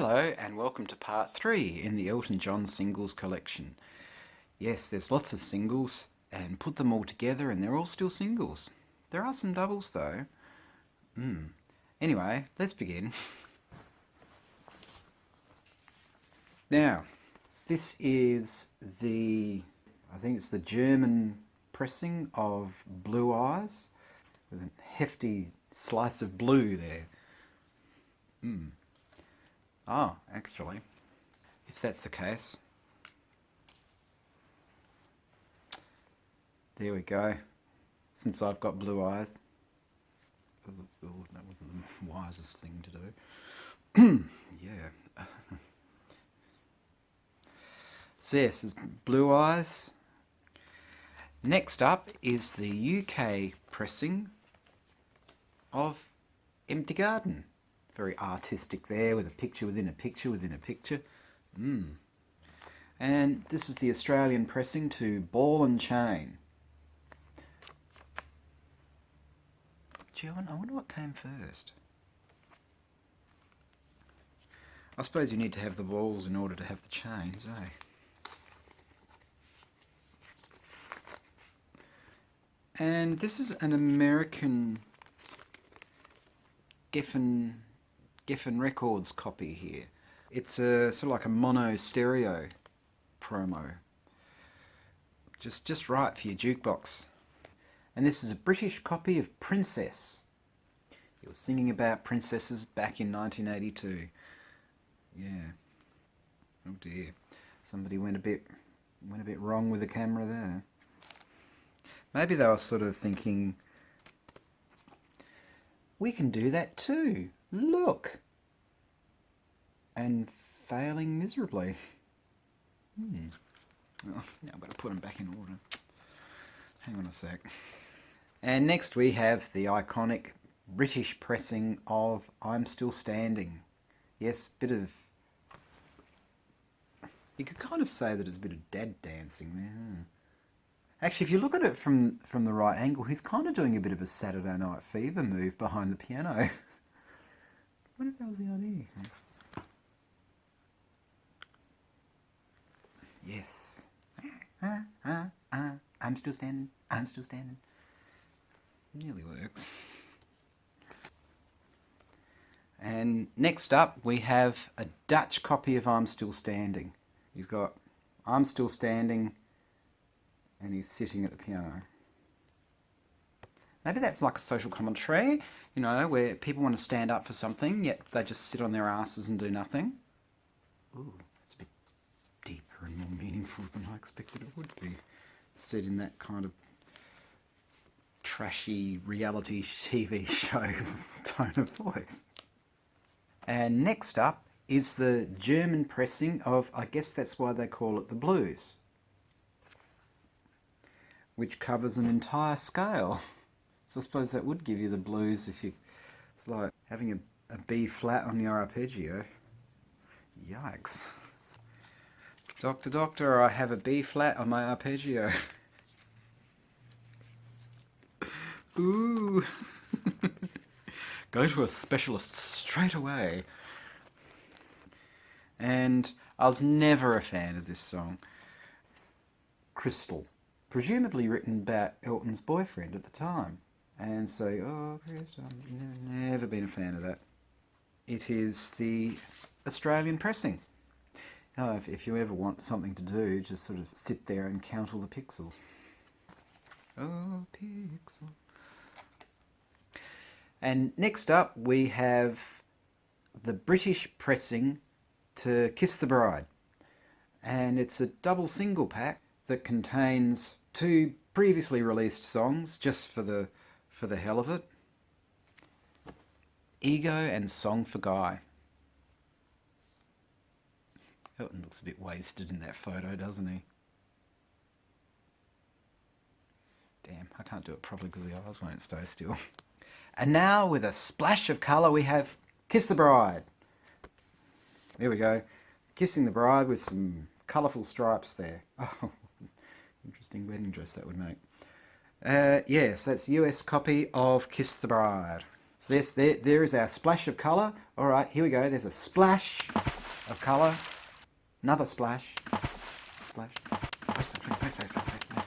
Hello and welcome to part 3 in the Elton John singles collection. Yes, there's lots of singles and put them all together and they're all still singles. There are some doubles though. Anyway, let's begin. Now, this is I think it's the German pressing of Blue Eyes with a hefty slice of blue there. Oh, actually, if that's the case, there we go. Since I've got blue eyes. Oh, that wasn't the wisest thing to do. Yeah. So yes, it's Blue Eyes. Next up is the UK pressing of Empty Garden. Very artistic there, with a picture within a picture within a picture. And this is the Australian pressing to Ball and Chain. Gee, I wonder what came first. I suppose you need to have the balls in order to have the chains, eh? And this is an American Geffen Records copy here. It's a sort of like a mono stereo promo. Just right for your jukebox. And this is a British copy of Princess. He was singing about princesses back in 1982. Yeah. Oh dear. Somebody went a bit wrong with the camera there. Maybe they were sort of thinking, we can do that too. Look. And failing miserably. Oh, now I've got to put them back in order. Hang on a sec. And next we have the iconic British pressing of I'm Still Standing. Yes, bit of... You could kind of say that it's a bit of dad dancing there. Actually, if you look at it from the right angle, he's kind of doing a bit of a Saturday Night Fever move behind the piano. I wonder if that was the idea. Yes. I'm still standing. I'm still standing. Nearly works. And next up, we have a Dutch copy of I'm Still Standing. You've got I'm Still Standing, and he's sitting at the piano. Maybe that's like a social commentary, you know, where people want to stand up for something, yet they just sit on their asses and do nothing. Ooh, it's a bit deeper and more meaningful than I expected it would be. Set in that kind of trashy reality TV show tone of voice. And next up is the German pressing of, I guess that's why they call it the blues, which covers an entire scale. So I suppose that would give you the blues if you... It's like having a B flat on your arpeggio. Yikes. Doctor, doctor, I have a B flat on my arpeggio. Ooh. Go to a specialist straight away. And I was never a fan of this song. Crystal. Presumably written about Elton's boyfriend at the time. And so, oh, Crystal, I've never been a fan of that. It is the Australian pressing. Oh, if you ever want something to do, just sort of sit there and count all the pixels. Oh, pixel. And next up we have the British pressing to Kiss the Bride. And it's a double single pack that contains 2 previously released songs, just for the hell of it. Ego and Song for Guy. Elton looks a bit wasted in that photo, doesn't he? Damn, I can't do it properly because the eyes won't stay still. And now, with a splash of colour, we have Kiss the Bride. There we go. Kissing the Bride with some colourful stripes there. Oh, interesting wedding dress that would make. Yes, that's the US copy of Kiss the Bride. So yes, there is our splash of colour. Alright, here we go. There's a splash of colour. Another splash. Splash. Splash, splash, splash, splash, splash, splash.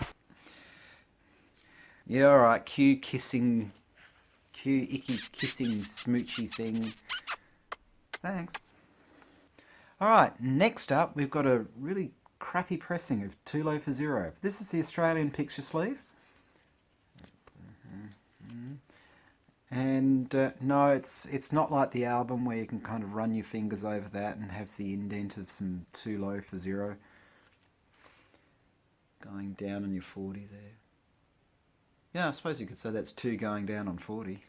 Yeah, alright, cue kissing, cue icky kissing smoochy thing. Thanks. Alright, next up we've got a really crappy pressing of Too Low for Zero. This is the Australian picture sleeve. And no, it's not like the album where you can kind of run your fingers over that and have the indent of some Too Low for Zero going down on your 40 there. Yeah, I suppose you could say that's 2 going down on 40.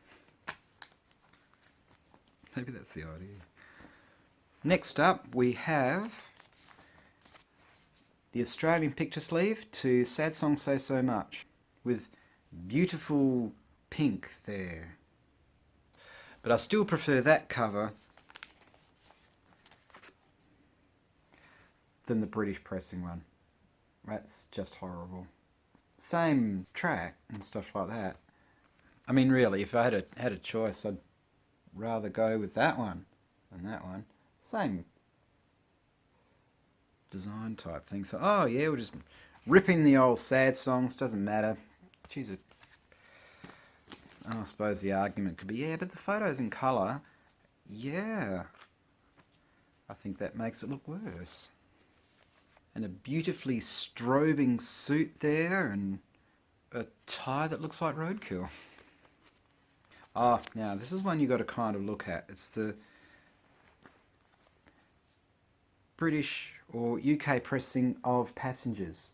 Maybe that's the idea. Next up we have the Australian picture sleeve to Sad Song Say So Much with beautiful pink there. But I still prefer that cover than the British pressing one. That's just horrible. Same track and stuff like that. I mean, really, if I had a choice, I'd rather go with that one than that one. Same design type thing. So, oh yeah, we're just ripping the old sad songs. Doesn't matter. Jeez, I suppose the argument could be, yeah, but the photo's in colour. Yeah. I think that makes it look worse. And a beautifully strobing suit there, and a tie that looks like roadkill. Ah, now this is one you got to kind of look at. It's the British or UK pressing of Passengers.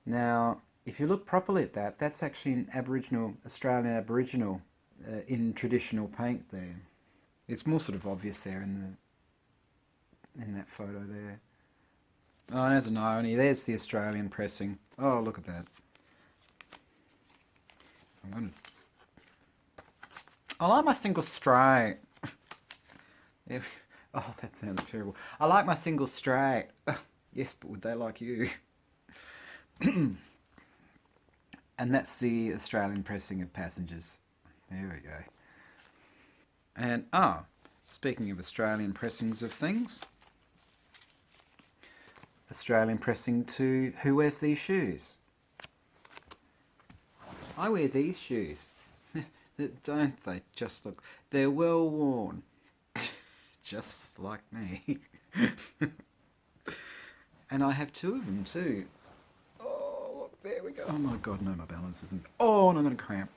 Now, if you look properly at that, that's actually an Aboriginal, Australian Aboriginal in traditional paint there. It's more sort of obvious there in that photo there. Oh, and as an irony, there's the Australian pressing. Oh, look at that. I like my single straight. Yeah. Oh, that sounds terrible. I like my single straight. Yes, but would they like you? And that's the Australian pressing of Passengers. There we go. And, speaking of Australian pressings of things, Australian pressing to Who Wears These Shoes? I wear these shoes. Don't they just look... They're well worn. Just like me. And I have 2 of them too. Oh, look, there we go. Oh my god, no, my balance isn't... Oh, and I'm going to cramp.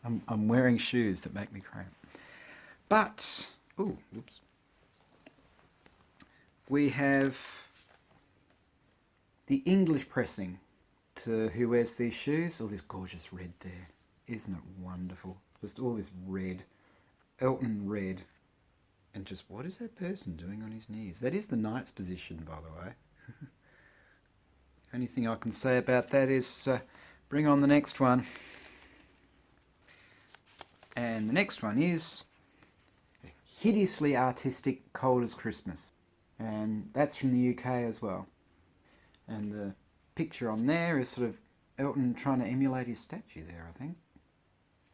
I'm wearing shoes that make me cramp. But... Oh, whoops. We have the English pressing to Who Wears These Shoes? All this gorgeous red there. Isn't it wonderful? Just all this red. Elton red. And just, what is that person doing on his knees? That is the knight's position, by the way. Only thing I can say about that is bring on the next one. And the next one is Hideously Artistic Cold as Christmas. And that's from the UK as well. And the picture on there is sort of Elton trying to emulate his statue there, I think.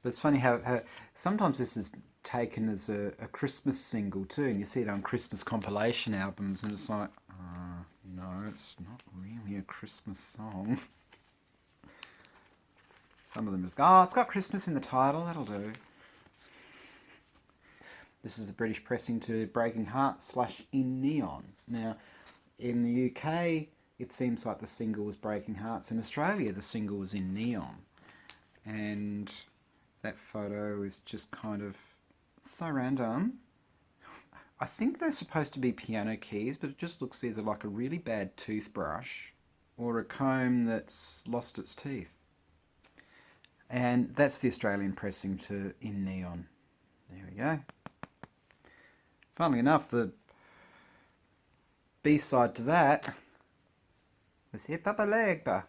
But it's funny how sometimes this is taken as a Christmas single too, and you see it on Christmas compilation albums, and it's like, no, it's not really a Christmas song. Some of them just go, oh, it's got Christmas in the title, that'll do. This is the British pressing to Breaking Hearts / In Neon. Now, in the UK, it seems like the single was Breaking Hearts. In Australia, the single was In Neon. And that photo is just kind of so random. I think they're supposed to be piano keys, but it just looks either like a really bad toothbrush or a comb that's lost its teeth. And that's the Australian pressing to In Neon. There we go. Funnily enough, the B-side to that was Here Papa Legba.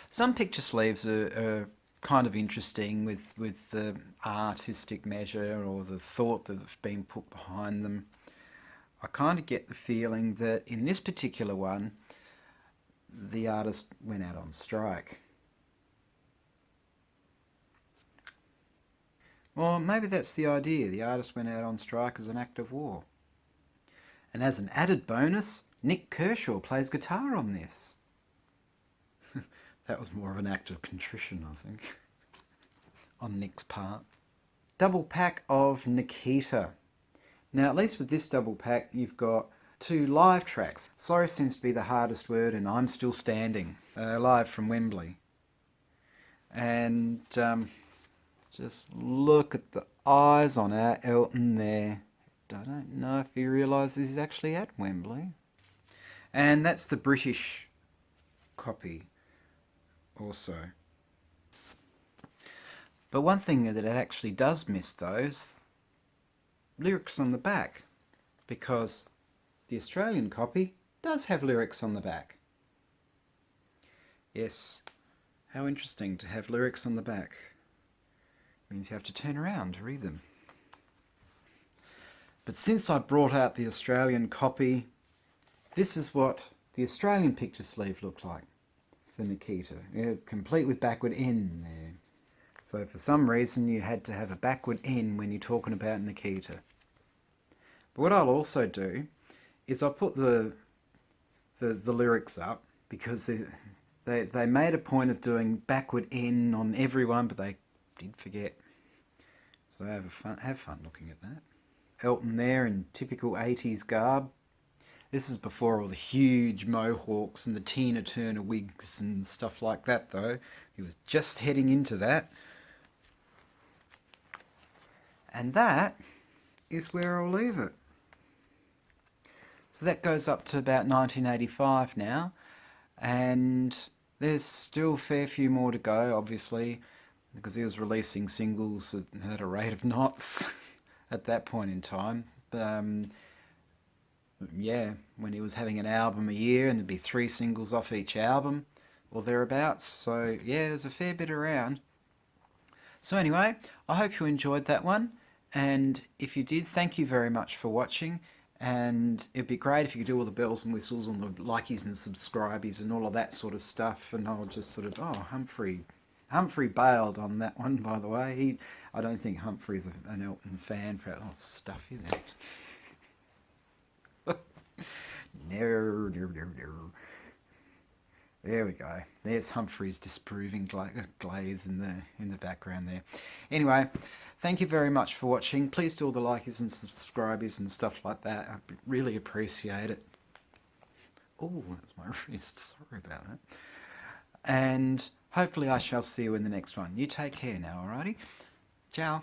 Some picture sleeves are kind of interesting with the artistic measure or the thought that's been put behind them. I kind of get the feeling that in this particular one, the artist went out on strike. Well, maybe that's the idea. The artist went out on strike as an act of war. And as an added bonus, Nick Kershaw plays guitar on this. That was more of an act of contrition, I think, on Nick's part. Double pack of Nikita. Now, at least with this double pack, you've got 2 live tracks. Sorry seems to be the hardest word, and I'm Still Standing, live from Wembley. And just look at the eyes on our Elton there. I don't know if he realises he's actually at Wembley. And that's the British copy also. But one thing that it actually does miss, those lyrics on the back, because the Australian copy does have lyrics on the back. Yes, how interesting to have lyrics on the back. Means you have to turn around to read them. But since I brought out the Australian copy, this is what the Australian picture sleeve looked like for Nikita. Yeah, complete with backward N there. So for some reason you had to have a backward N when you're talking about Nikita. But what I'll also do is I'll put the lyrics up, because they made a point of doing backward N on everyone, but they did forget. So have fun looking at that. Elton there in typical 80s garb. This is before all the huge mohawks and the Tina Turner wigs and stuff like that, though. He was just heading into that. And that is where I'll leave it. So that goes up to about 1985 now, and there's still a fair few more to go, obviously, because he was releasing singles at a rate of knots at that point in time. Yeah, when he was having an album a year and there'd be 3 singles off each album or thereabouts. So yeah, there's a fair bit around. So anyway, I hope you enjoyed that one, and if you did, thank you very much for watching. And it'd be great if you could do all the bells and whistles and the likies and subscribies and all of that sort of stuff. And I'll just sort of, Humphrey bailed on that one, by the way. I don't think Humphrey's an Elton fan. Stuff you that. No. There we go. There's Humphrey's disproving glaze in the background there. Anyway, thank you very much for watching. Please do all the likes and subscribers and stuff like that. I really appreciate it. Oh, that's my wrist. Sorry about that. And hopefully I shall see you in the next one. You take care now, alrighty? Ciao.